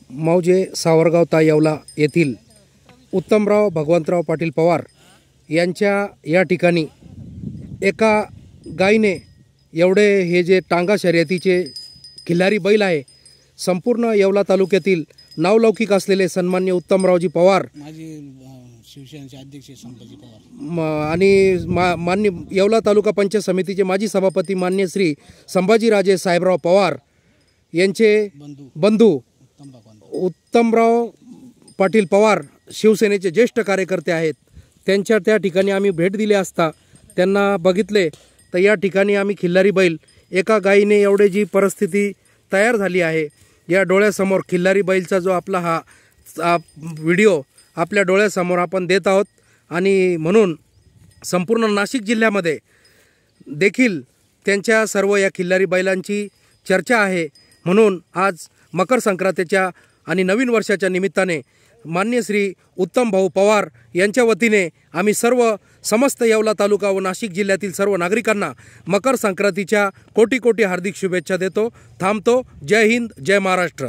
मौजे सावरगाव येवला येथील उत्तमराव भगवंतराव पाटील पवार यांच्या या ठिकाणी एका गायीने एवढे हे जे टांगा शर्यतीचे खिल्लारी बैल आहे, संपूर्ण येवला तालुक्यातील नावलौकिक असलेले सन्मान्य उत्तमरावजी पवार माजी शिवसेनेचे अध्यक्ष संभाजी पवार आणि मान्य येवला तालुका पंचायत समितीचे माजी सभापती मान्य श्री संभाजीराजे साहेबराव पवार यांचे बंधू उत्तमराव पाटील पवार शिवसेनेचे ज्येष्ठ कार्यकर्ते आहेत। त्यांच्या त्या ठिकाणी आम्ही भेट दिली असता त्यांना बघितले तर या ठिकाणी आम्ही खिल्लारी बैल एका गायीने एवढे जी परिस्थिती तयार झाली आहे, या डोळ्यासमोर खिल्लारी बैलचा जो आपला हा व्हिडिओ आपल्या डोळ्यासमोर आपण देत आहोत आणि म्हणून संपूर्ण नाशिक जिल्ह्यामध्ये देखील त्यांच्या सर्व या खिल्लारी बैलांची चर्चा आहे। म्हणून आज मकर संक्रांतीच्या आणि नवीन वर्षाच्या निमित्ताने मान्य श्री उत्तम भाऊ पवार यांच्या वतीने आम्ही समस्त येवला तालुका व नाशिक जिल्ह्यातील सर्व नागरिकांना मकर संक्रांतीच्या कोटी कोटी हार्दिक शुभेच्छा देतो। थांबतो। जय हिंद, जय महाराष्ट्र।